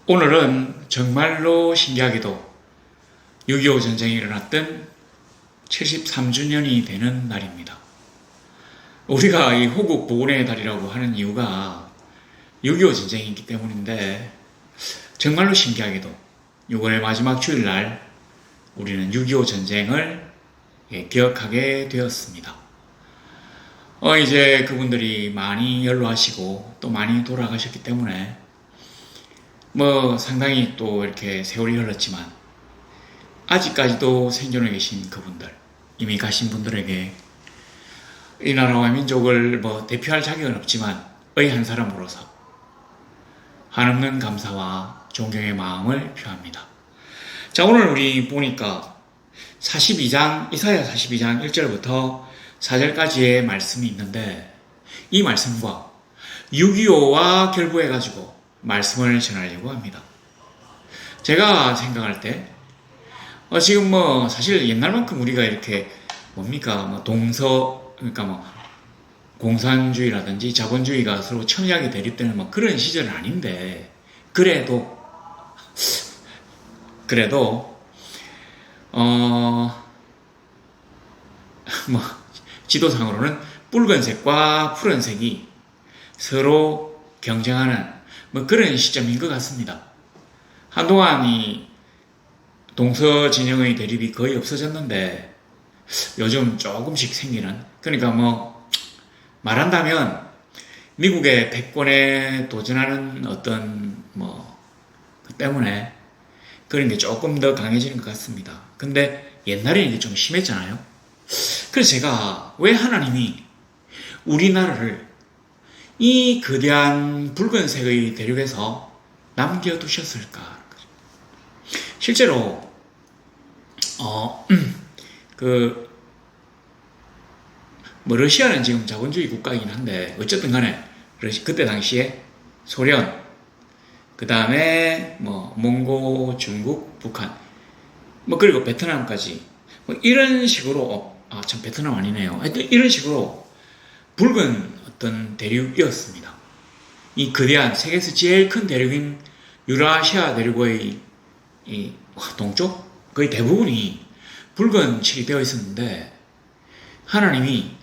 오늘은 정말로 신기하게도 6.25 전쟁이 일어났던 73주년이 되는 날입니다. 우리가 이 호국 복원의 달이라고 하는 이유가 6.25 전쟁이기 때문인데, 정말로 신기하게도 6월의 마지막 주일날 우리는 6.25 전쟁을 기억하게 되었습니다. 이제 그분들이 많이 연로하시고 또 많이 돌아가셨기 때문에 상당히 또 이렇게 세월이 흘렀지만 아직까지도 생존해 계신 그분들, 이미 가신 분들에게 이 나라와 민족을 대표할 자격은 없지만 한 사람으로서 한없는 감사와 존경의 마음을 표합니다. 자, 오늘 우리 보니까 42장, 이사야 42장 1절부터 4절까지의 말씀이 있는데, 이 말씀과 6.25와 결부해가지고 말씀을 전하려고 합니다. 제가 생각할 때 지금 사실 옛날만큼 우리가 이렇게 그러니까 공산주의라든지 자본주의가 서로 첨예하게 대립되는 그런 시절은 아닌데, 그래도 지도상으로는 붉은색과 푸른색이 서로 경쟁하는 그런 시점인 것 같습니다. 한동안 이 동서 진영의 대립이 거의 없어졌는데 요즘 조금씩 생기는, 그러니까 말한다면 미국의 패권에 도전하는 어떤 그 때문에 그런 게 조금 더 강해지는 것 같습니다. 근데 옛날에는 이게 좀 심했잖아요. 그래서 제가 왜 하나님이 우리나라를 이 거대한 붉은색의 대륙에서 남겨두셨을까? 실제로 러시아는 지금 자본주의 국가이긴 한데, 어쨌든 간에 그때 당시에 소련, 그 다음에 몽고, 중국, 북한, 그리고 베트남까지 이런 식으로 베트남 아니네요. 하여튼 이런 식으로 붉은 어떤 대륙이었습니다. 이 거대한 세계에서 제일 큰 대륙인 유라시아 대륙의 이 동쪽 거의 대부분이 붉은 칠이 되어 있었는데, 하나님이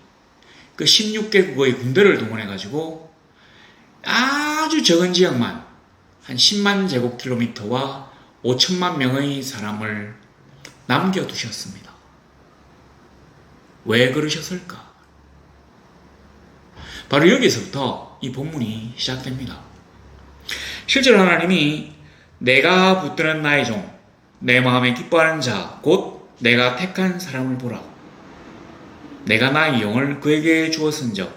그 16개국의 군대를 동원해가지고 아주 적은 지역만 한 10만 제곱킬로미터와 5천만 명의 사람을 남겨두셨습니다. 왜 그러셨을까? 바로 여기서부터 이 본문이 시작됩니다. 실제로 하나님이 내가 붙드는 나의 종, 내 마음에 기뻐하는 자, 곧 내가 택한 사람을 보라. 내가 나의 영을 그에게 주었은즉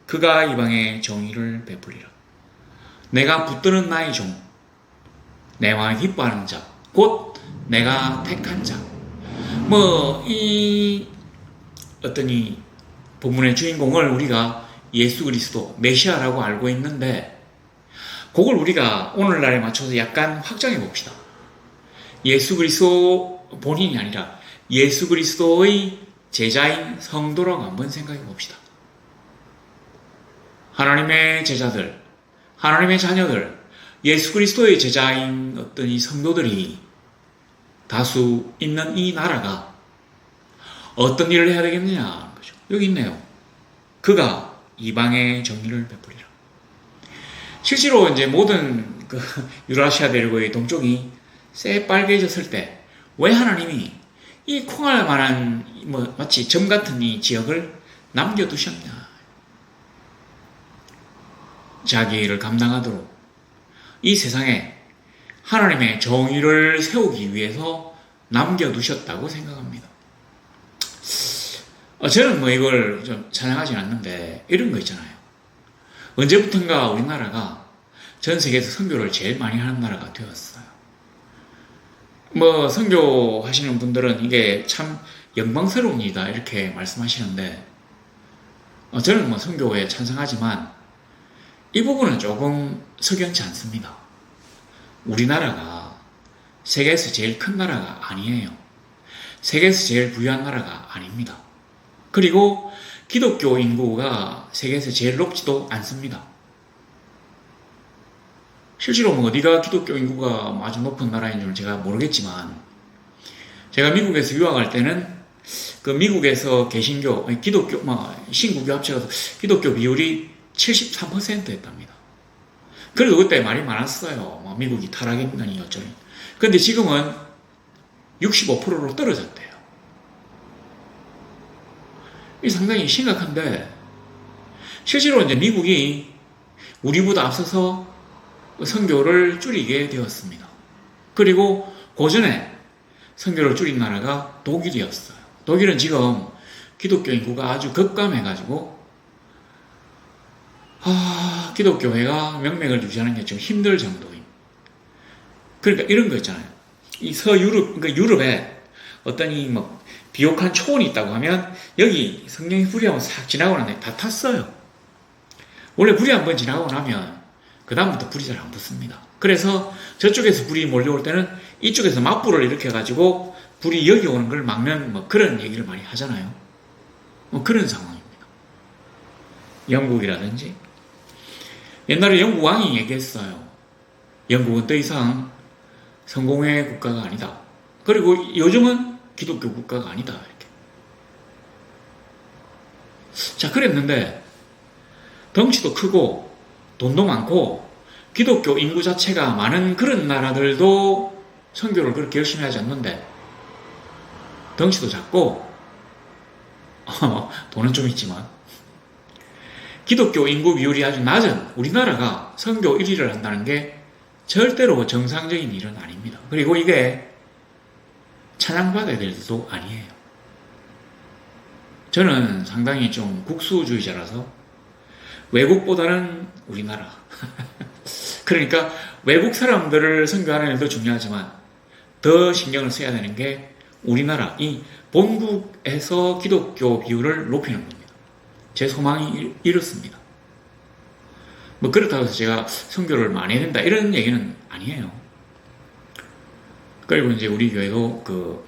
그가 이방에 정의를 베풀리라. 내가 붙드는 나의 종, 내 마음에 기뻐하는 자, 곧 내가 택한 자. 이 본문의 주인공을 우리가 예수 그리스도, 메시아라고 알고 있는데, 그걸 우리가 오늘날에 맞춰서 약간 확장해 봅시다. 예수 그리스도 본인이 아니라 예수 그리스도의 제자인 성도라고 한번 생각해 봅시다. 하나님의 제자들, 하나님의 자녀들, 예수 그리스도의 제자인 어떤 이 성도들이 다수 있는 이 나라가 어떤 일을 해야 되겠느냐? 여기 있네요. 그가 이방의 정의를 베풀리라. 실제로 이제 모든 유라시아 대륙의 동쪽이 새빨개졌을 때 왜 하나님이 이 콩알 만한 마치 점 같은 이 지역을 남겨두셨냐? 자기 일을 감당하도록 이 세상에 하나님의 정의를 세우기 위해서 남겨두셨다고 생각합니다. 저는 이걸 좀 찬양하진 않는데, 이런 거 있잖아요. 언제부턴가 우리나라가 전 세계에서 선교를 제일 많이 하는 나라가 되었어요. 선교하시는 분들은 이게 참 영광스러운 일이다 이렇게 말씀하시는데, 저는 선교에 찬성하지만 이 부분은 조금 석연치 않습니다. 우리나라가 세계에서 제일 큰 나라가 아니에요. 세계에서 제일 부유한 나라가 아닙니다. 그리고 기독교 인구가 세계에서 제일 높지도 않습니다. 실제로 뭐 어디가 기독교 인구가 아주 높은 나라인 줄 제가 모르겠지만, 제가 미국에서 유학할 때는 그 미국에서 개신교, 기독교, 신구교 합쳐서 기독교 비율이 73%였답니다. 그래도 그때 말이 많았어요. 미국이 타락했느니 어쩌니. 근데 지금은 65%로 떨어졌대요. 이 상당히 심각한데, 실제로 이제 미국이 우리보다 앞서서 선교를 줄이게 되었습니다. 그리고 고전에 선교를 줄인 나라가 독일이었어요. 독일은 지금 기독교 인구가 아주 급감해가지고 기독교회가 명맥을 유지하는 게 좀 힘들 정도인. 그러니까 이런 거 있잖아요. 이 서유럽, 그러니까 유럽에 어떤 비옥한 초원이 있다고 하면 여기 성령이 불이 한번 싹 지나고 나면 다 탔어요. 원래 불이 한번 지나고 나면 그 다음부터 불이 잘 안 붙습니다. 그래서 저쪽에서 불이 몰려올 때는 이쪽에서 맞불을 일으켜가지고 불이 여기 오는 걸 막는 그런 얘기를 많이 하잖아요. 그런 상황입니다. 영국이라든지 옛날에 영국 왕이 얘기했어요. 영국은 더 이상 성공의 국가가 아니다. 그리고 요즘은 기독교 국가가 아니다. 이렇게. 자, 그랬는데 덩치도 크고 돈도 많고 기독교 인구 자체가 많은 그런 나라들도 선교를 그렇게 열심히 하지 않는데, 덩치도 작고 돈은 좀 있지만 기독교 인구 비율이 아주 낮은 우리나라가 선교 1위를 한다는 게 절대로 정상적인 일은 아닙니다. 그리고 이게 찬양받아야 될 일도 아니에요. 저는 상당히 좀 국수주의자라서 외국보다는 우리나라. 그러니까 외국 사람들을 선교하는 일도 중요하지만 더 신경을 써야 되는 게 우리나라, 이 본국에서 기독교 비율을 높이는 겁니다. 제 소망이 이렇습니다. 그렇다고 해서 제가 선교를 많이 해야 된다 이런 얘기는 아니에요. 그리고 이제 우리 교회도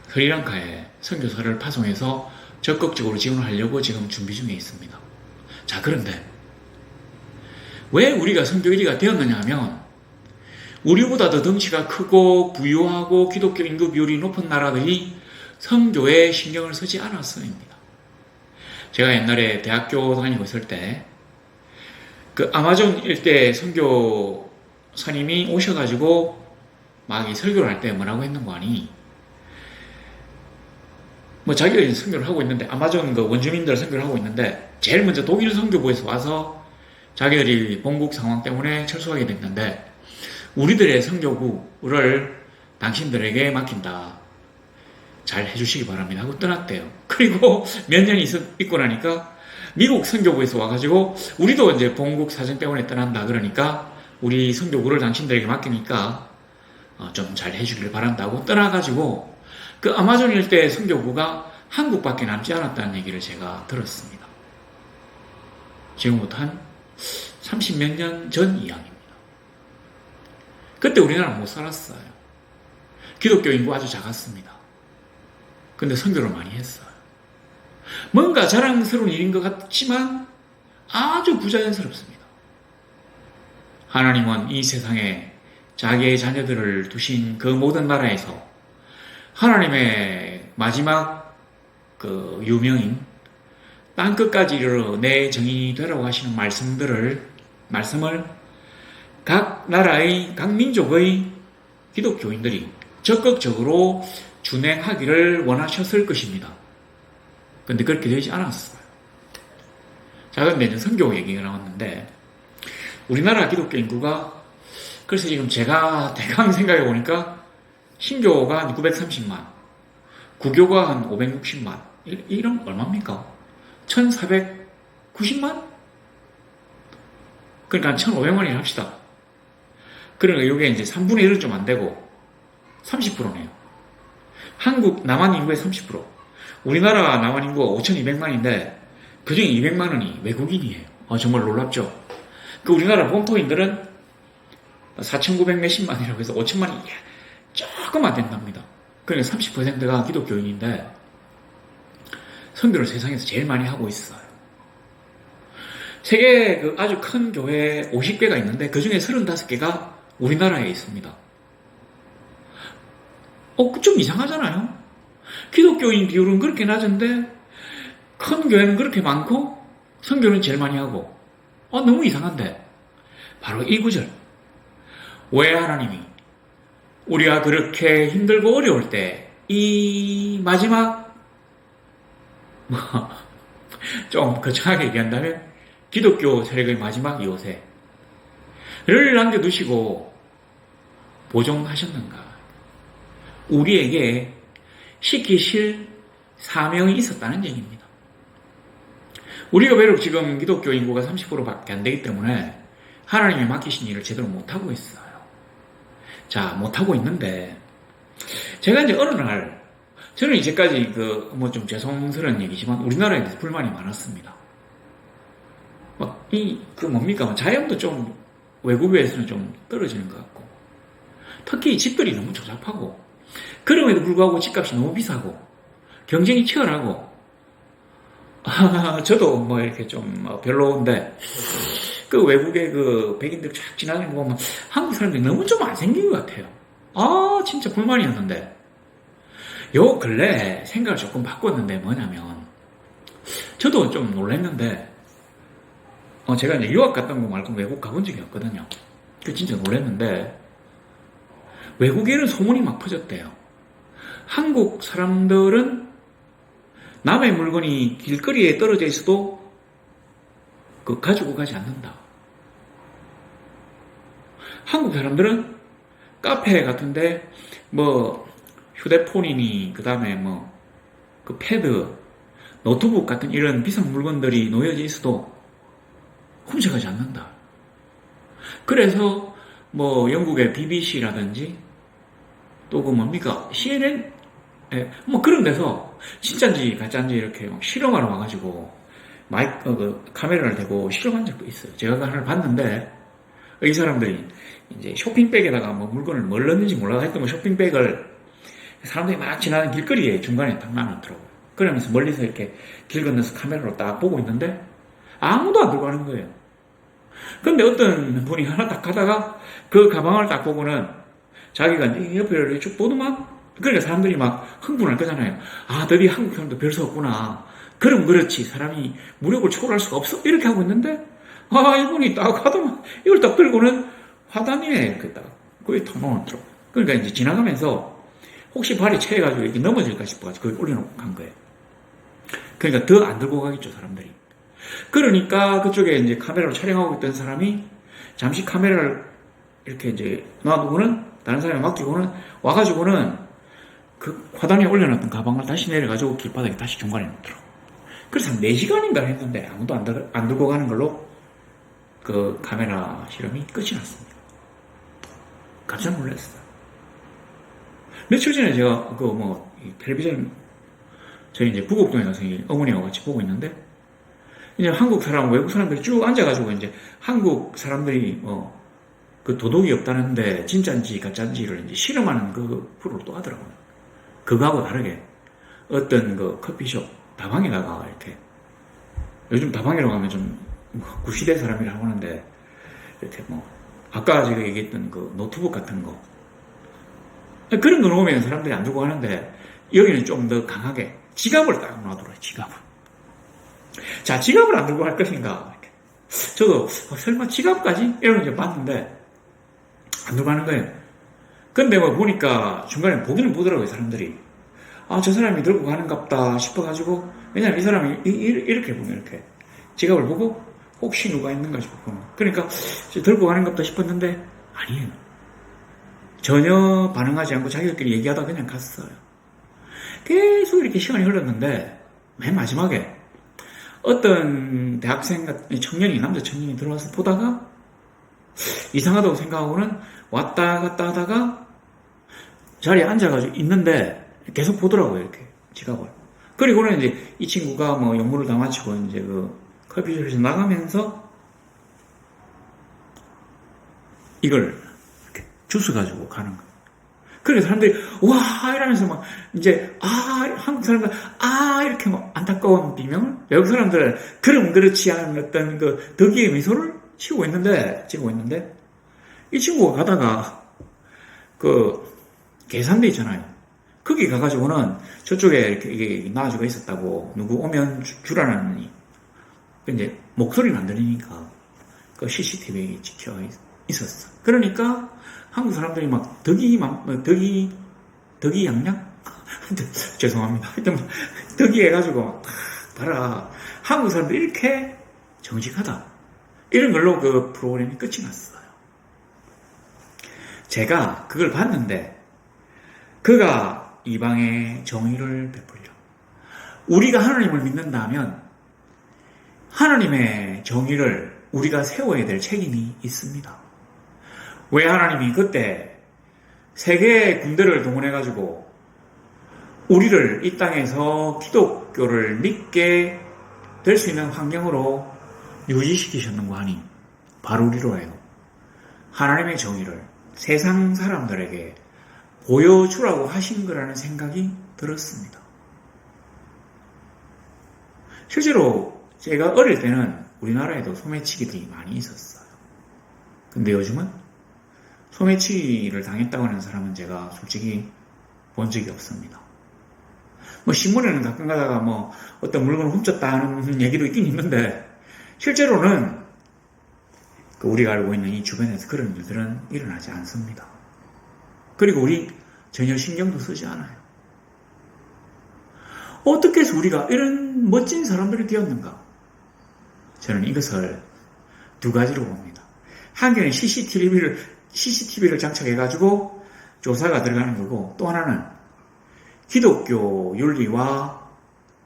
스리랑카에 선교사를 파송해서 적극적으로 지원을 하려고 지금 준비 중에 있습니다. 자, 그런데 왜 우리가 선교 1위가 되었느냐 하면 우리보다 더 덩치가 크고 부유하고 기독교 인구 비율이 높은 나라들이 선교에 신경을 쓰지 않았어입니다. 제가 옛날에 대학교 다니고 있을 때 그 아마존 일대 선교사님이 오셔가지고 막 이 설교를 할 때 뭐라고 했는 거 아니? 자기가 선교를 하고 있는데, 아마존 그 원주민들 선교를 하고 있는데 제일 먼저 독일 선교부에서 와서 자기들이 본국 상황 때문에 철수하게 됐는데 우리들의 선교구를 당신들에게 맡긴다. 잘 해주시기 바랍니다 하고 떠났대요. 그리고 몇 년이 있고 나니까 미국 선교부에서 와가지고 우리도 이제 본국 사정 때문에 떠난다. 그러니까 우리 선교구를 당신들에게 맡기니까 좀 잘 해주길 바란다고 떠나가지고 그 아마존 일대 선교구가 한국밖에 남지 않았다는 얘기를 제가 들었습니다. 지금부터 한 30몇 년 전 이야기입니다. 그때 우리나라 못 살았어요. 기독교 인구 아주 작았습니다. 근데 선교를 많이 했어요. 뭔가 자랑스러운 일인 것 같지만 아주 부자연스럽습니다. 하나님은 이 세상에 자기의 자녀들을 두신 그 모든 나라에서 하나님의 마지막 그 유명인 땅끝까지 이르러 내 정인이 되라고 하시는 말씀을 각 나라의 각 민족의 기독교인들이 적극적으로 준행하기를 원하셨을 것입니다. 근데 그렇게 되지 않았어요. 자, 근데 이제 선교 얘기가 나왔는데 우리나라 기독교 인구가 그래서 지금 제가 대강 생각해 보니까 신교가 한 930만, 구교가 한 560만, 이런 얼마입니까? 1490만? 그러니까 한 1500만이라 합시다. 그러니까 이게 이제 3분의 1은 좀 안 되고 30%네요. 한국 남한 인구의 30%. 우리나라 남한 인구가 5200만인데 그중에 200만원이 외국인이에요. 정말 놀랍죠? 우리나라 본토인들은 4900 몇십만이라고 해서 5천만이 조금 안 된답니다. 그러니까 30%가 기독교인인데 선교를 세상에서 제일 많이 하고 있어요. 세계 그 아주 큰 교회 50개가 있는데 그 중에 35개가 우리나라에 있습니다. 좀 이상하잖아요? 기독교인 비율은 그렇게 낮은데 큰 교회는 그렇게 많고 선교는 제일 많이 하고 너무 이상한데 바로 이 구절. 왜 하나님이 우리가 그렇게 힘들고 어려울 때 이 마지막 좀 거창하게 얘기한다면 기독교 세력의 마지막 요새를 남겨두시고 보존하셨는가? 우리에게 시키실 사명이 있었다는 얘기입니다. 우리가 비록 지금 기독교 인구가 30%밖에 안 되기 때문에 하나님이 맡기신 일을 제대로 못하고 있어요. 자, 못하고 있는데 제가 이제 어느 날 저는 이제까지 좀 죄송스러운 얘기지만 우리나라에 대해서 불만이 많았습니다. 자연도 좀 외국에서는 좀 떨어지는 것 같고 특히 집들이 너무 조잡하고 그럼에도 불구하고 집값이 너무 비싸고 경쟁이 치열하고 저도 이렇게 좀 별로인데 그 외국의 백인들 쫙 지나다니는 거 보면 한국 사람들이 너무 좀 안 생긴 것 같아요. 진짜 불만이었는데 요 근래 생각을 조금 바꿨는데 뭐냐면 저도 좀 놀랐는데 제가 이제 유학 갔던 거 말고 외국 가본 적이 없거든요. 진짜 놀랐는데 외국에는 소문이 막 퍼졌대요. 한국 사람들은 남의 물건이 길거리에 떨어져 있어도 가지고 가지 않는다. 한국 사람들은 카페 같은데 휴대폰이니 그다음에 패드, 노트북 같은 이런 비싼 물건들이 놓여져 있어도 훔쳐가지 않는다. 그래서 영국의 BBC라든지 또 CNN 그런 데서 진짜인지 가짜인지 이렇게 실험하러 와가지고 카메라를 대고 실험한 적도 있어요. 제가 하나를 봤는데 이 사람들이 이제 쇼핑백에다가 물건을 뭘 넣는지 몰라 했던 쇼핑백을 사람들이 막 지나는 길거리에 중간에 딱 놔놓더라고요. 그러면서 멀리서 이렇게 길 건너서 카메라로 딱 보고 있는데 아무도 안 들고 가는 거예요. 근데 어떤 분이 하나 딱 가다가 그 가방을 딱 보고는 자기가 이제 옆에 쭉 보더만 그러니까 사람들이 막 흥분할 거잖아요. 드디어 한국 사람도 별 수 없구나. 그럼 그렇지. 사람이 무력을 초월할 수가 없어. 이렇게 하고 있는데 이분이 딱 하더만 이걸 딱 들고는 화단 위에 이렇게 딱 거기 탁 놓아놓더라고요. 그러니까 이제 지나가면서 혹시 발이 채여가지고 이렇게 넘어질까 싶어가지고 거기 올려놓고 간 거예요. 그러니까 더 안 들고 가겠죠, 사람들이. 그러니까 그쪽에 이제 카메라로 촬영하고 있던 사람이 잠시 카메라를 이렇게 이제 놔두고는 다른 사람이 맡기고는 와가지고는 그 화단 위에 올려놨던 가방을 다시 내려가지고 길바닥에 다시 중간에 놓더라고요. 그래서 한 4시간인가 했는데 아무도 안 들고 가는 걸로 그 카메라 실험이 끝이 났습니다. 깜짝 놀랐어요. 며칠 전에 제가 텔레비전 저희 이제 부곡동에 가서 어머니와 같이 보고 있는데 이제 한국 사람, 외국 사람들이 쭉 앉아가지고 이제 한국 사람들이 그 도덕이 없다는데 진짜인지 가짜인지를 이제 실험하는 그 프로를 또 하더라고요. 그거하고 다르게 어떤 커피숍 다방에다가 이렇게 요즘 다방이라고 하면 좀 구시대 사람이라고 하는데 이렇게 아까 제가 얘기했던 노트북 같은 거 그런 거 놓으면 사람들이 안 들고 가는데 여기는 좀 더 강하게 지갑을 딱 놔두라. 지갑을. 자, 지갑을 안 들고 갈 것인가? 저도 설마 지갑까지? 이런 거 봤는데 안 들고 가는 거예요. 근데 보니까 중간에 보기는 보더라고요, 사람들이. 저 사람이 들고 가는갑다 싶어가지고 왜냐면 이 사람이 이렇게 보면 이렇게 지갑을 보고 혹시 누가 있는가 싶어 보면 그러니까 들고 가는갑다 싶었는데 아니에요. 전혀 반응하지 않고 자기들끼리 얘기하다 그냥 갔어요. 계속 이렇게 시간이 흘렀는데 맨 마지막에 어떤 대학생 같은 청년이 남자 청년이 들어와서 보다가 이상하다고 생각하고는 왔다 갔다 하다가 자리에 앉아가지고 있는데 계속 보더라고요, 이렇게 지갑을. 그리고는 이제 이 친구가 연구를 다 마치고 이제 커피숍에서 나가면서 이걸 이렇게 주워 가지고 가는 거예요. 그래서 사람들이 와 이러면서 막 이제 한국 사람들 이렇게 막 안타까운 비명을, 외국 사람들은 그럼 그렇지 않은 어떤 그 덕이의 미소를 지고 있는데 이 친구가 가다가 그 계산대 있잖아요. 거기 가가지고는 저쪽에 이렇게 이게 놔주가 있었다고 누구 오면 주라는 이제 목소리는 안 들리니까 그 CCTV에 찍혀 있었어. 그러니까 한국 사람들이 막 덕이 양양? 죄송합니다. 하여튼 덕이 해가지고 막 봐라. 한국 사람들이 이렇게 정직하다. 이런 걸로 그 프로그램이 끝이 났어요. 제가 그걸 봤는데 그가 이방의 정의를 베풀려. 우리가 하나님을 믿는다면 하나님의 정의를 우리가 세워야 될 책임이 있습니다. 왜 하나님이 그때 세계의 군대를 동원해가지고 우리를 이 땅에서 기독교를 믿게 될 수 있는 환경으로 유지시키셨는가 하니, 바로 우리로 해요. 하나님의 정의를 세상 사람들에게 보여주라고 하신 거라는 생각이 들었습니다. 실제로 제가 어릴 때는 우리나라에도 소매치기들이 많이 있었어요. 근데 요즘은 소매치기를 당했다고 하는 사람은 제가 솔직히 본 적이 없습니다. 뭐 신문에는 가끔 가다가 뭐 어떤 물건을 훔쳤다는 얘기도 있긴 있는데, 실제로는 우리가 알고 있는 이 주변에서 그런 일들은 일어나지 않습니다. 그리고 우리 전혀 신경도 쓰지 않아요. 어떻게 해서 우리가 이런 멋진 사람들이 되었는가? 저는 이것을 두 가지로 봅니다. 한 개는 CCTV를 장착해가지고 조사가 들어가는 거고, 또 하나는 기독교 윤리와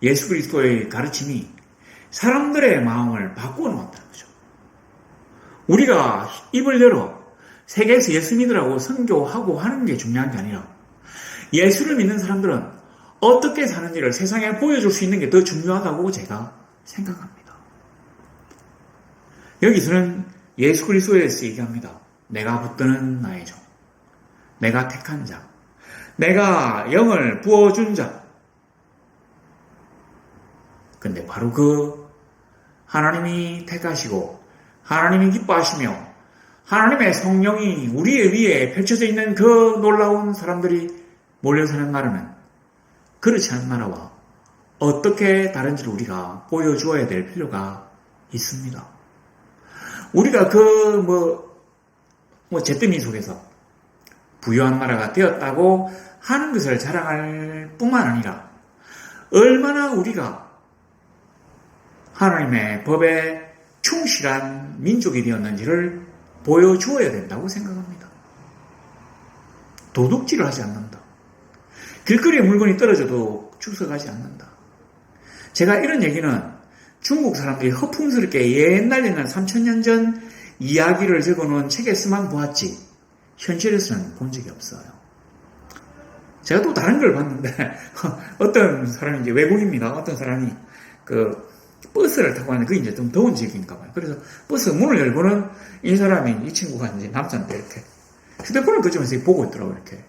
예수 그리스도의 가르침이 사람들의 마음을 바꾸어 놓았다는 거죠. 우리가 입을 열어 세계에서 예수 믿으라고 선교하고 하는 게 중요한 게 아니라 예수를 믿는 사람들은 어떻게 사는지를 세상에 보여줄 수 있는 게 더 중요하다고 제가 생각합니다. 여기서는 예수 그리스도에 대해서 얘기합니다. 내가 붙드는 나의 종, 내가 택한 자, 내가 영을 부어준 자. 근데 바로 그 하나님이 택하시고 하나님이 기뻐하시며 하나님의 성령이 우리의 위에 펼쳐져 있는 그 놀라운 사람들이 몰려 사는 나라는 그렇지 않은 나라와 어떻게 다른지를 우리가 보여주어야 될 필요가 있습니다. 우리가 잿더미 속에서 부유한 나라가 되었다고 하는 것을 자랑할 뿐만 아니라 얼마나 우리가 하나님의 법에 충실한 민족이 되었는지를 보여주어야 된다고 생각합니다. 도둑질을 하지 않는다. 길거리에 물건이 떨어져도 주워가지 않는다. 제가 이런 얘기는 중국 사람들이 허풍스럽게 옛날 3000년 전 이야기를 적어놓은 책에서만 보았지 현실에서는 본 적이 없어요. 제가 또 다른 걸 봤는데 어떤 사람이 이제 외국입니다. 어떤 사람이 버스를 타고 가는데 그게 이제 좀 더운 지역인가 봐요. 그래서 버스 문을 열고는 이 친구가 이제 남자인데 이렇게 휴대폰을 그쪽에서 보고 있더라고요. 이렇게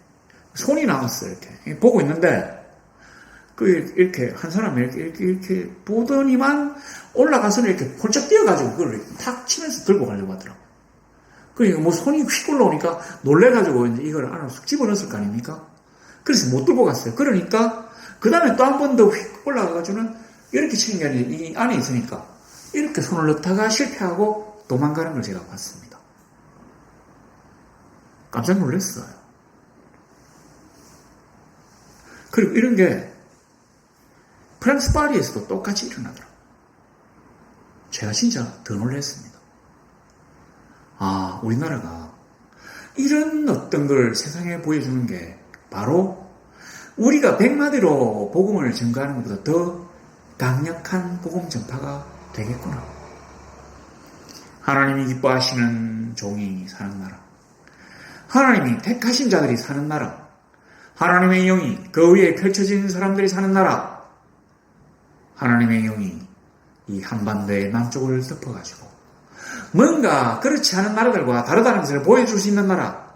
손이 나왔어요. 이렇게 보고 있는데 이렇게 한 사람이 이렇게 보더니만 올라가서는 이렇게 홀쩍 뛰어가지고 그걸 탁 치면서 들고 가려고 하더라고요. 그러니까 뭐 손이 휙 올라오니까 놀래가지고 이제 이걸 안으로 쑥 집어넣었을 거 아닙니까? 그래서 못 들고 갔어요. 그러니까 그 다음에 또 한 번 더 휙 올라가가지고는 이렇게 치는 게 아니라 이 안에 있으니까 이렇게 손을 넣다가 실패하고 도망가는 걸 제가 봤습니다. 깜짝 놀랐어요. 그리고 이런 게 프랑스 파리에서도 똑같이 일어나더라고요. 제가 진짜 더 놀랐습니다. 우리나라가 이런 어떤 걸 세상에 보여주는 게 바로 우리가 백마디로 복음을 전가하는 것보다 더 강력한 복음 전파가 되겠구나. 하나님이 기뻐하시는 종이 사는 나라, 하나님이 택하신 자들이 사는 나라, 하나님의 영이 그 위에 펼쳐진 사람들이 사는 나라, 하나님의 영이 이 한반도의 남쪽을 덮어가지고 뭔가 그렇지 않은 나라들과 다르다는 것을 보여줄 수 있는 나라,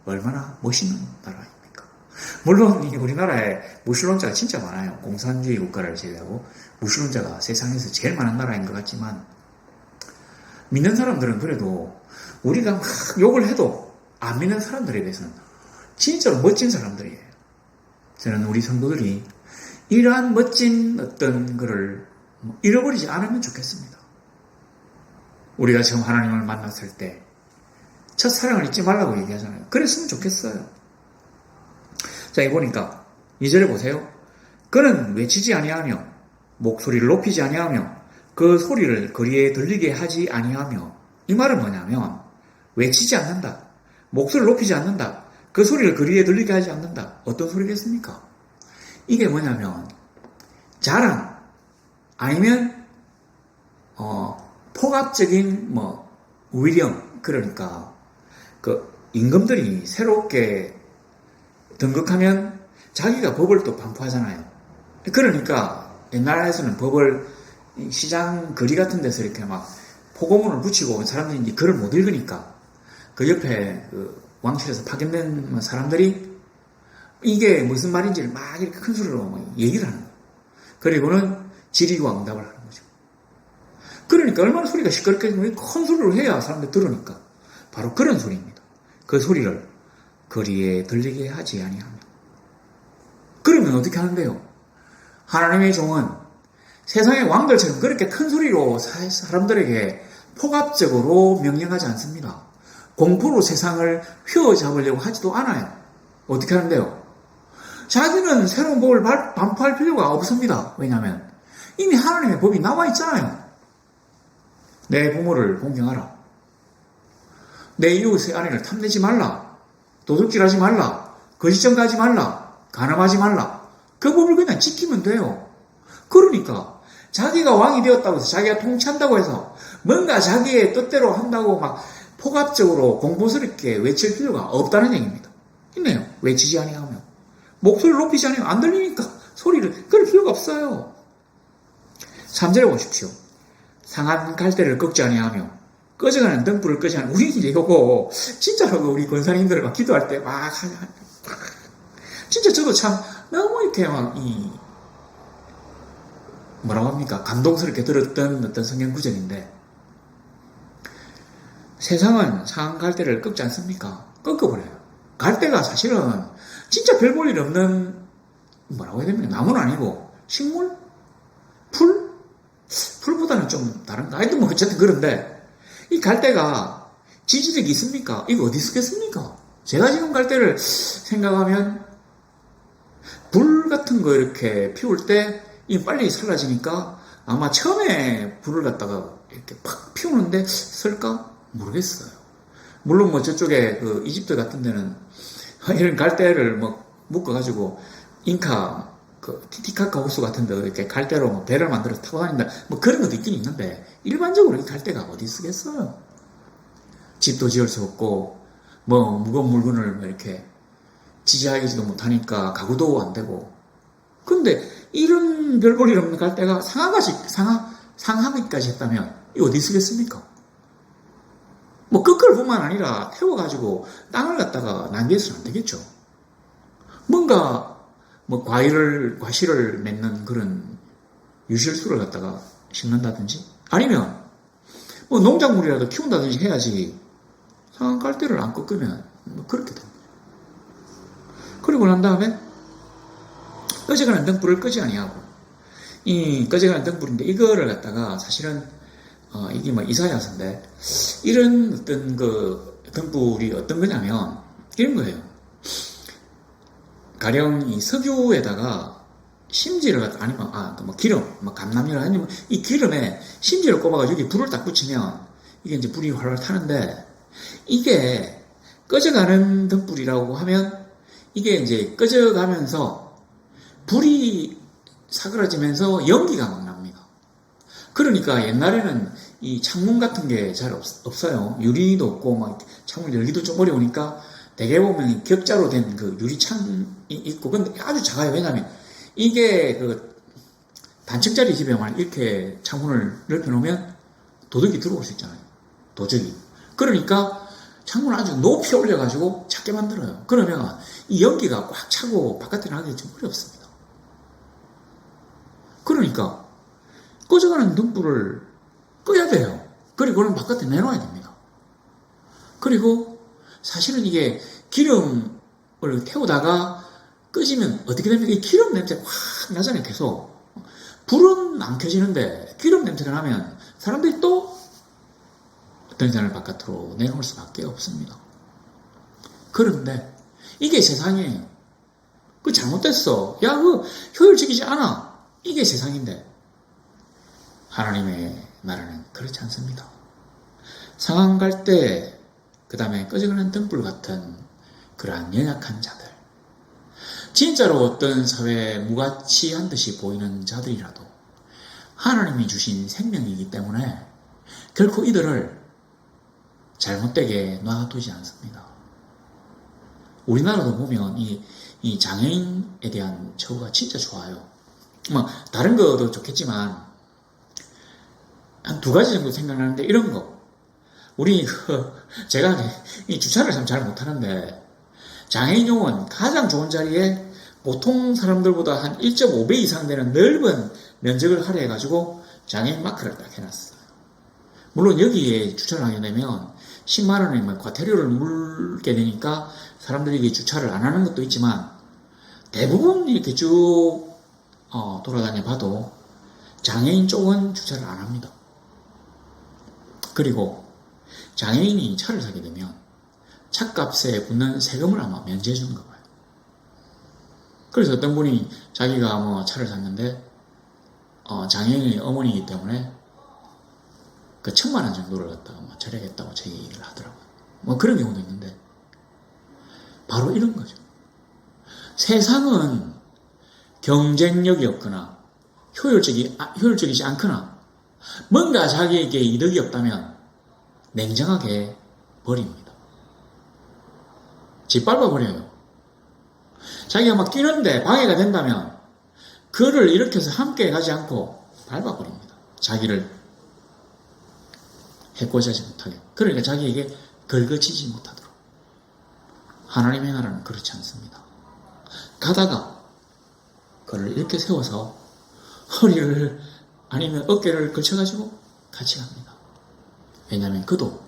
얼마나 멋있는 나라입니까? 물론 우리나라에 무신론자가 진짜 많아요. 공산주의 국가를 제외하고 무신론자가 세상에서 제일 많은 나라인 것 같지만 믿는 사람들은 그래도 우리가 막 욕을 해도 안 믿는 사람들에 비해서는 진짜로 멋진 사람들이에요. 저는 우리 성도들이 이러한 멋진 어떤 거를 잃어버리지 않으면 좋겠습니다. 우리가 처음 하나님을 만났을 때 첫사랑을 잊지 말라고 얘기하잖아요. 그랬으면 좋겠어요. 자, 여기 보니까 2절에 보세요. 그는 외치지 아니하며 목소리를 높이지 아니하며 그 소리를 거리에 들리게 하지 아니하며, 이 말은 뭐냐면 외치지 않는다, 목소리를 높이지 않는다, 그 소리를 거리에 들리게 하지 않는다. 어떤 소리겠습니까? 이게 뭐냐면 자랑 아니면 폭압적인 위령, 그러니까 그 임금들이 새롭게 등극하면 자기가 법을 또 반포하잖아요. 그러니까 옛날에서는 법을 시장 거리 같은 데서 이렇게 막 포고문을 붙이고 사람들이 이제 글을 못 읽으니까 그 옆에 그 왕실에서 파견된 사람들이 이게 무슨 말인지를 막 이렇게 큰 소리로 얘기를 하는 거예요. 그리고는 질의와 응답을 하는 거죠. 그러니까 얼마나 소리가 시끄럽겠냐면 큰 소리로 해야 사람들이 들으니까 바로 그런 소리입니다. 그 소리를 거리에 들리게 하지 아니하며. 그러면 어떻게 하는데요? 하나님의 종은 세상의 왕들처럼 그렇게 큰 소리로 사람들에게 폭압적으로 명령하지 않습니다. 공포로 세상을 휘어잡으려고 하지도 않아요. 어떻게 하는데요? 자기는 새로운 법을 반포할 필요가 없습니다. 왜냐하면 이미 하나님의 법이 나와 있잖아요. 내 부모를 공경하라, 내 이웃의 아내를 탐내지 말라, 도둑질하지 말라, 거짓점가하지 말라, 간음하지 말라. 그 법을 그냥 지키면 돼요. 그러니까 자기가 왕이 되었다고 해서, 자기가 통치한다고 해서 뭔가 자기의 뜻대로 한다고 막 폭압적으로 공포스럽게 외칠 필요가 없다는 얘기입니다. 있네요. 외치지 아니하며 목소리를 높이지 아니하면 안 들리니까 소리를 끌 필요가 없어요. 3절에 보십시오. 상한 갈대를 꺾지 아니하며 꺼져가는 등불을 끄지 않으며. 우리 이제 요거 진짜로 우리 권사님들 막 기도할 때 막 진짜 저도 참 너무 이렇게 막 뭐라고 합니까? 감동스럽게 들었던 어떤 성경 구절인데, 세상은 상한 갈대를 꺾지 않습니까? 꺾어버려요. 갈대가 사실은 진짜 별 볼 일 없는, 뭐라고 해야 됩니까? 나무는 아니고 식물? 풀? 풀보다는 좀 다른가? 하여튼 뭐 어쨌든 그런데 이 갈대가 지지력이 있습니까? 이거 어디 쓰겠습니까? 제가 지금 갈대를 생각하면 불 같은 거 이렇게 피울 때 이 빨리 사라지니까 아마 처음에 불을 갖다가 이렇게 팍 피우는데 쓸까? 모르겠어요. 물론 뭐 저쪽에 그 이집트 같은 데는 이런 갈대를 뭐 묶어가지고 잉카 그 티티카카 호수 같은 데 이렇게 갈대로 뭐 배를 만들어서 타고 다닌다, 뭐 그런 것도 있긴 있는데 일반적으로 이 갈대가 어디 쓰겠어요? 집도 지을 수 없고 뭐 무거운 물건을 뭐 이렇게 지지하기도 못하니까 가구도 안 되고. 근데 이런 별 볼 일 없는 갈대가 상하기까지 했다면 이거 어디 쓰겠습니까? 뭐 끄끌 뿐만 아니라 태워가지고 땅을 갖다가 낭비해서는 안 되겠죠. 뭔가 뭐 과실을 맺는 그런 유실수를 갖다가 심는다든지 아니면 뭐 농작물이라도 키운다든지 해야지 상한 갈대를 안 꺾으면 뭐 그렇게 됩니다. 그리고 난 다음에 꺼져가는 등불을 끄지 아니하고, 이 꺼져가는 등불인데 이거를 갖다가 사실은 이게 뭐 이사야서인데, 이런 어떤 그 등불이 어떤 거냐면 이런 거예요. 가령 이 석유에다가 심지를 아니면 뭐 기름, 뭐 감나무나 아니면 이 기름에 심지를 꼽아가지고 여기 불을 딱 붙이면 이게 이제 불이 활활 타는데, 이게 꺼져가는 등불이라고 하면 이게 이제 꺼져가면서 불이 사그라지면서 연기가 막 납니다. 그러니까 옛날에는 이 창문 같은 게 잘 없어요. 유리도 없고 막 창문 열기도 좀 어려우니까 대개 보면 격자로 된 그 유리창이 있고, 근데 아주 작아요. 왜냐면 이게 그 단층짜리 집에만 이렇게 창문을 넓혀 놓으면 도둑이 들어올 수 있잖아요. 도적이. 그러니까 창문을 아주 높이 올려가지고 작게 만들어요. 그러면 이 연기가 꽉 차고 바깥에 나가기 좀 어렵습니다. 그러니까 꺼져가는 등불을 꺼야 돼요. 그리고 그럼 바깥에 내놔야 됩니다. 그리고 사실은 이게 기름을 태우다가 끄지면 어떻게 됩니까? 이 기름 냄새가 확 나잖아요. 계속. 불은 안 켜지는데 기름 냄새가 나면 사람들이 또 어떤 잔을 바깥으로 내놓을 수밖에 없습니다. 그런데 이게 세상이에요. 그 잘못됐어. 야, 그 효율적이지 않아. 이게 세상인데 하나님의 나라는 그렇지 않습니다. 상황 갈 때, 그 다음에 꺼져가는 등불 같은 그러한 연약한 자들, 진짜로 어떤 사회에 무가치한 듯이 보이는 자들이라도 하나님이 주신 생명이기 때문에 결코 이들을 잘못되게 놔두지 않습니다. 우리나라도 보면 이 장애인에 대한 처우가 진짜 좋아요. 뭐 다른 것도 좋겠지만 한 두 가지 정도 생각나는데 이런 거. 제가 이 주차를 참 잘 못하는데 장애인 용은 가장 좋은 자리에 보통 사람들보다 한 1.5배 이상 되는 넓은 면적을 할애해가지고 장애인 마크를 딱 해놨어요. 물론 여기에 주차를 하게 되면 10만 원에 과태료를 물게 되니까 사람들이 주차를 안 하는 것도 있지만 대부분 이렇게 쭉 돌아다녀 봐도 장애인 쪽은 주차를 안 합니다. 그리고 장애인이 차를 사게 되면 차값에 붙는 세금을 아마 면제해 주는가 봐요. 그래서 어떤 분이 자기가 뭐 차를 샀는데 장애인의 어머니이기 때문에 그 1,000만 원 정도를 갖다가 절약했다고 제 얘기를 하더라고요. 뭐 그런 경우도 있는데 바로 이런 거죠. 세상은 경쟁력이 없거나 효율적이지 않거나 뭔가 자기에게 이득이 없다면 냉정하게 버립니다. 짓밟아 버려요. 자기가 막 뛰는데 방해가 된다면 그를 일으켜서 함께 가지 않고 밟아버립니다. 자기를 해코지하지 못하게. 그러니까 자기에게 걸거치지 못하도록. 하나님의 나라는 그렇지 않습니다. 가다가 그를 이렇게 세워서 허리를 아니면 어깨를 걸쳐가지고 같이 갑니다. 왜냐하면 그도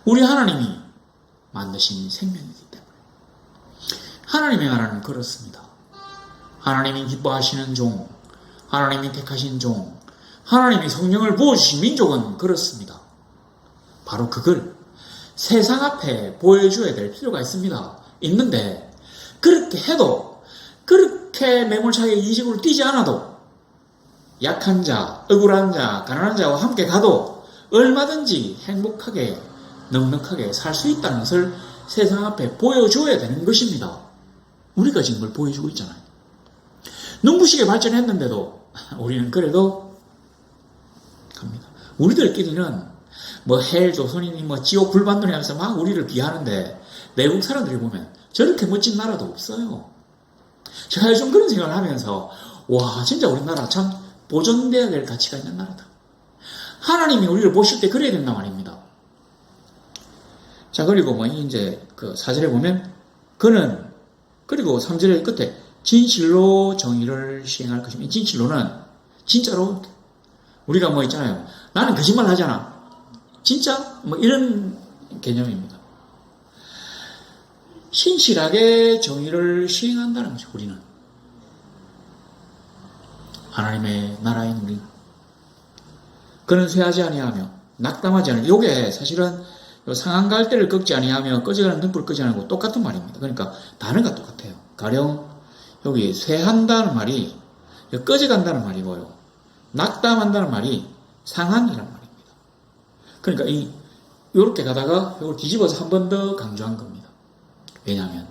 우리 하나님이 만드신 생명이기 때문에. 하나님의 나라는 그렇습니다. 하나님이 기뻐하시는 종, 하나님이 택하신 종, 하나님이 성령을 부어주신 민족은 그렇습니다. 바로 그걸 세상 앞에 보여줘야 될 필요가 있는데 그렇게 해도, 그렇게 매몰차게 이직으로 뛰지 않아도, 약한 자, 억울한 자, 가난한 자와 함께 가도 얼마든지 행복하게 넉넉하게 살 수 있다는 것을 세상 앞에 보여줘야 되는 것입니다. 우리가 지금 그걸 보여주고 있잖아요. 눈부시게 발전했는데도 우리는 그래도 갑니다. 우리들끼리는 뭐 헬 조선이니 뭐 지옥 불반도니 하면서 막 우리를 비하하는데 외국 사람들이 보면 저렇게 멋진 나라도 없어요. 제가 요즘 그런 생각을 하면서 와, 진짜 우리나라 참 보존돼야 될 가치가 있는 나라다. 하나님이 우리를 보실 때 그래야 된단 말입니다. 자, 그리고 뭐 이제 그 4절에 보면 그는, 그리고 3절의 끝에 진실로 정의를 시행할 것입니다. 진실로는 진짜로 우리가 뭐 있잖아요. 나는 거짓말 하잖아. 진짜 뭐 이런 개념입니다. 신실하게 정의를 시행한다는 거죠. 우리는 하나님의 나라인 우리. 그는 쇠하지 아니하며 낙담하지 않으며, 요게 사실은 상한 갈대를 꺾지 아니하며 꺼져가는 등불을 끄지 않고 똑같은 말입니다. 그러니까 단어가 똑같아요. 가령 여기 쇠한다는 말이 꺼져간다는 말이고요. 낙담한다는 말이 상한이라는 말입니다. 그러니까 요렇게 가다가 이걸 뒤집어서 한 번 더 강조한 겁니다. 왜냐하면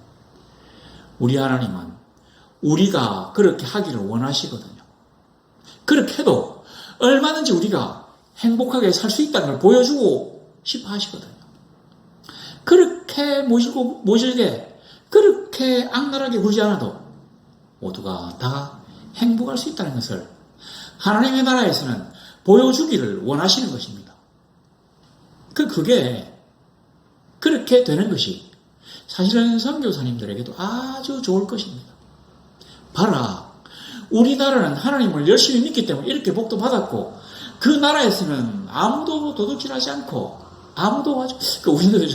우리 하나님은 우리가 그렇게 하기를 원하시거든요. 그렇게 해도 얼마든지 우리가 행복하게 살 수 있다는 걸 보여주고 싶어 하시거든요. 그렇게 모질게, 그렇게 악랄하게 굴지 않아도 모두가 다 행복할 수 있다는 것을 하나님의 나라에서는 보여주기를 원하시는 것입니다. 그게 이렇게 되는 것이 사실은 선교사님들에게도 아주 좋을 것입니다. 봐라, 우리나라는 하나님을 열심히 믿기 때문에 이렇게 복도 받았고, 그 나라에서는 아무도 도둑질하지 않고 아무도 우리들도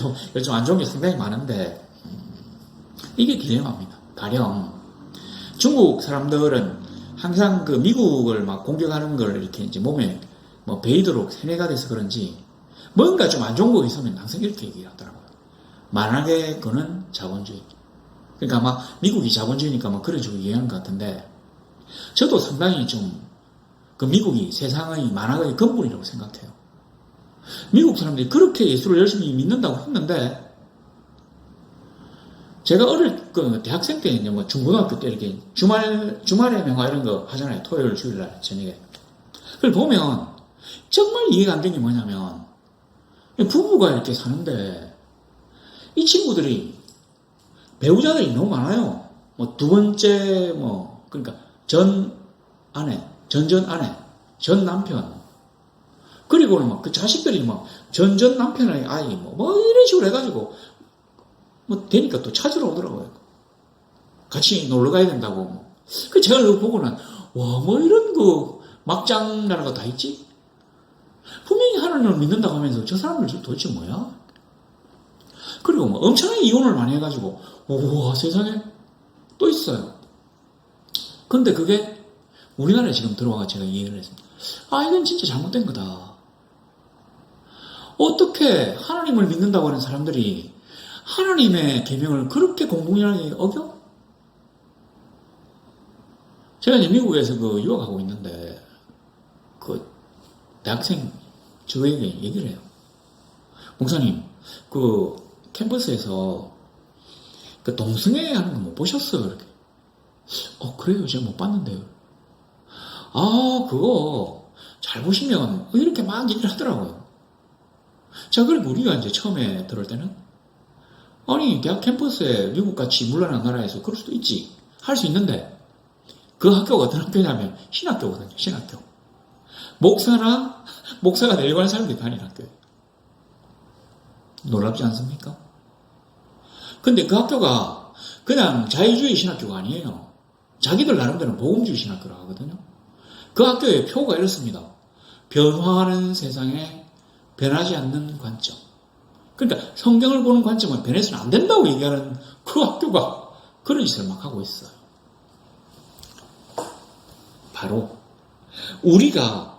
좀 안 좋은 게 상당히 많은데, 이게 딜레마입니다. 가령 중국 사람들은 항상 그 미국을 막 공격하는 걸 이렇게 이제 몸에 뭐 베이도록 세뇌가 돼서 그런지 뭔가 좀 안 좋은 거 있으면 항상 이렇게 얘기하더라고요. 만약에 그는 자본주의. 그러니까 아마 미국이 자본주의니까 뭐 그런 식으로 얘기하는 것 같은데, 저도 상당히 좀 그 미국이 세상의 만화의 근본이라고 생각해요. 미국 사람들이 그렇게 예수를 열심히 믿는다고 했는데, 제가 대학생 때 이제 뭐 중고등학교 때 이렇게 주말의 명화 이런 거 하잖아요. 토요일, 주일날 저녁에. 그걸 보면 정말 이해가 안 되는 게 뭐냐면, 부부가 이렇게 사는데 이 친구들이 배우자들이 너무 많아요. 뭐 두 번째 그러니까 전 아내, 전 남편, 그리고는 막 그 자식들이 막 전 남편의 아이 이런 식으로 해가지고 되니까 또 찾으러 오더라고요. 같이 놀러 가야 된다고. 그 제가 그거 보고는 이런 거 막장이라는 거 다 있지? 분명히 하나님을 믿는다고 하면서 저 사람들 도대체 뭐야? 그리고 엄청나게 이혼을 많이 해가지고 우와 세상에 또 있어요. 근데 그게 우리나라에 지금 들어와서 제가 이해를 했습니다. 이건 진짜 잘못된 거다. 어떻게 하나님을 믿는다고 하는 사람들이 하나님의 계명을 그렇게 공공연하게 어겨? 제가 이제 미국에서 유학하고 있는데 그 대학생 저에게 얘기를 해요. 목사님, 그 캠퍼스에서 그 동성애 하는 거 못 보셨어요? 이렇게. 그래요? 제가 못 봤는데요. 그거 잘 보시면 이렇게 막 얘기를 하더라고요. 자, 그리고 우리가 이제 처음에 들을 때는 아니 대학 캠퍼스에 미국같이 물란한 나라에서 그럴 수도 있지. 할 수 있는데 그 학교가 어떤 학교냐면 신학교거든요. 신학교. 목사가 내려고 하는 사람들이 다니는 학교예요. 놀랍지 않습니까? 근데 그 학교가 그냥 자유주의 신학교가 아니에요. 자기들 나름대로 복음주의 신학교라 하거든요. 그 학교의 표가 이렇습니다. 변화하는 세상에 변하지 않는 관점. 그러니까 성경을 보는 관점은 변해서는 안 된다고 얘기하는 그 학교가 그런 짓을 막 하고 있어요. 바로 우리가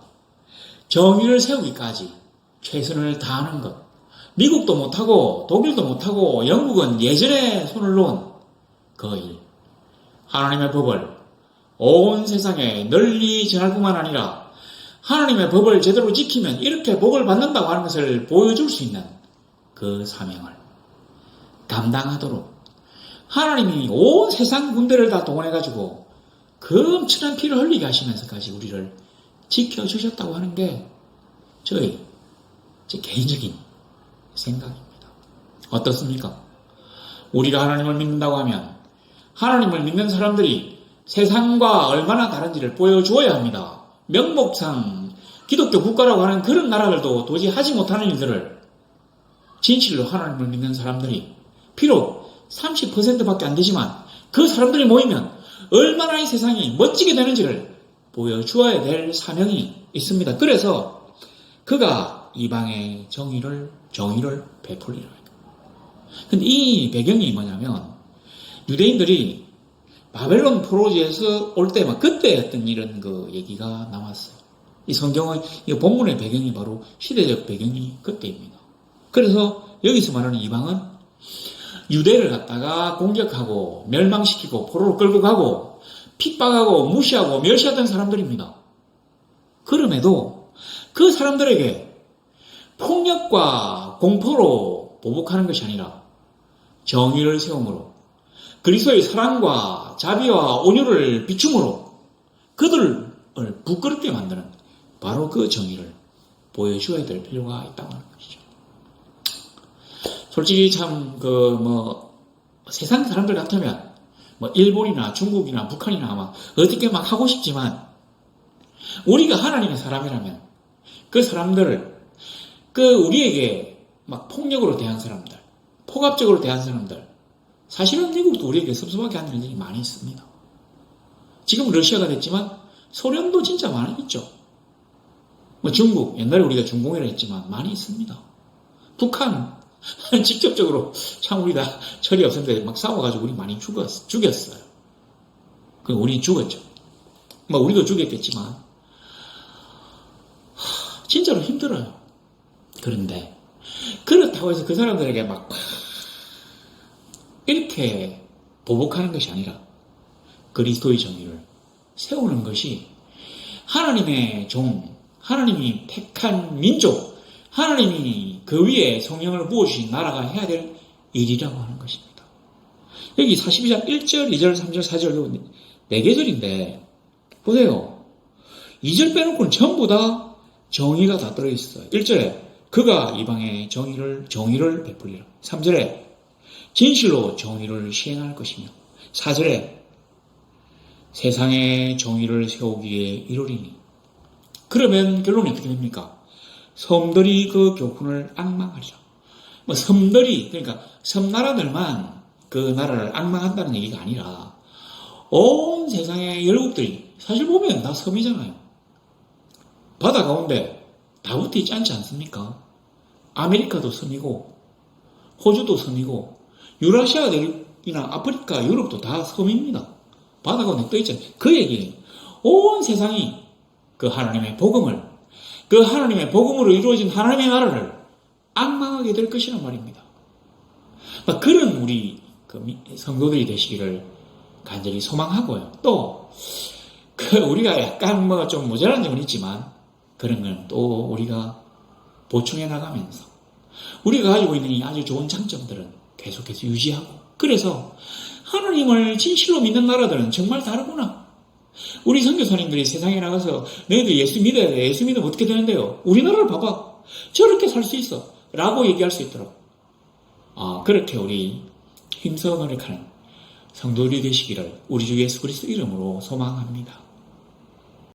정의를 세우기까지 최선을 다하는 것. 미국도 못하고 독일도 못하고 영국은 예전에 손을 놓은 그 일. 하나님의 법을 온 세상에 널리 전할 뿐만 아니라 하나님의 법을 제대로 지키면 이렇게 복을 받는다고 하는 것을 보여줄 수 있는 그 사명을 감당하도록 하나님이 온 세상 군대를 다 동원해가지고 그 엄청난 피를 흘리게 하시면서까지 우리를 지켜주셨다고 하는 게 제 개인적인 생각입니다. 어떻습니까? 우리가 하나님을 믿는다고 하면 하나님을 믿는 사람들이 세상과 얼마나 다른지를 보여주어야 합니다. 명목상 기독교 국가라고 하는 그런 나라들도 도저히 하지 못하는 일들을 진실로 하나님을 믿는 사람들이 비록 30%밖에 안 되지만 그 사람들이 모이면 얼마나 이 세상이 멋지게 되는지를 보여주어야 될 사명이 있습니다. 그래서 그가 이방의 정의를 베풀리라. 근데 이 배경이 뭐냐면 유대인들이 바벨론 포로지에서 올 때 막 그때 했던 이런 그 얘기가 나왔어요. 이 성경의 이 본문의 배경이 바로 시대적 배경이 그때입니다. 그래서 여기서 말하는 이방은 유대를 갖다가 공격하고 멸망시키고 포로로 끌고 가고 핍박하고 무시하고 멸시하던 사람들입니다. 그럼에도 그 사람들에게 폭력과 공포로 보복하는 것이 아니라 정의를 세움으로 그리스도의 사랑과 자비와 온유를 비춤으로 그들을 부끄럽게 만드는 바로 그 정의를 보여줘야 될 필요가 있다고 하는 것이죠. 솔직히 참 세상 사람들 같으면 일본이나 중국이나 북한이나 막 어떻게 막 하고 싶지만 우리가 하나님의 사람이라면 그 사람들을 우리에게 막 폭력으로 대한 사람들, 폭압적으로 대한 사람들, 사실은 미국도 우리에게 섭섭하게 하는 일들이 많이 있습니다. 지금 러시아가 됐지만 소련도 진짜 많이 있죠. 뭐 중국, 옛날에 우리가 중공이라 했지만 많이 있습니다. 북한, 직접적으로 참 우리가 철이 없었는데 막 싸워가지고 우리 많이 죽였어요. 우리 죽었죠. 뭐 우리도 죽였겠지만 진짜로 힘들어요. 그런데 그렇다고 해서 그 사람들에게 막 이렇게 보복하는 것이 아니라 그리스도의 정의를 세우는 것이 하나님의 종, 하나님이 택한 민족, 하나님이 그 위에 성령을 부어주신 나라가 해야 될 일이라고 하는 것입니다. 여기 42장 1절, 2절, 3절, 4절 4계절인데 보세요. 2절 빼놓고는 전부 다 정의가 다 들어있어요. 1절에 그가 이방에 정의를 베풀리라. 3절에 진실로 정의를 시행할 것이며 4절에 세상에 정의를 세우기에 이르리니. 그러면 결론이 어떻게 됩니까? 섬들이 그 교훈을 앙망하리라. 뭐 섬들이, 그러니까 섬나라들만 그 나라를 앙망한다는 얘기가 아니라 온 세상의 열국들이 사실 보면 다 섬이잖아요. 바다 가운데 다 붙어 있지 않지 않습니까? 아메리카도 섬이고 호주도 섬이고 유라시아 대륙이나 아프리카, 유럽도 다 섬입니다. 바다 가운데 떠 있잖아요. 그 얘기는 온 세상이 그 하나님의 복음으로 이루어진 하나님의 나라를 앙망하게 될 것이란 말입니다. 그런 우리 성도들이 되시기를 간절히 소망하고요. 또 우리가 약간 좀 모자란 점은 있지만 그런 건 또 우리가 보충해 나가면서 우리가 가지고 있는 이 아주 좋은 장점들은 계속해서 유지하고, 그래서 하나님을 진실로 믿는 나라들은 정말 다르구나. 우리 선교사님들이 세상에 나가서 너희들 예수 믿어야 돼. 예수 믿으면 어떻게 되는데요? 우리나라를 봐봐. 저렇게 살 수 있어. 라고 얘기할 수 있도록 그렇게 우리 힘써 노력하는 성도들이 되시기를 우리 주 예수 그리스도 이름으로 소망합니다.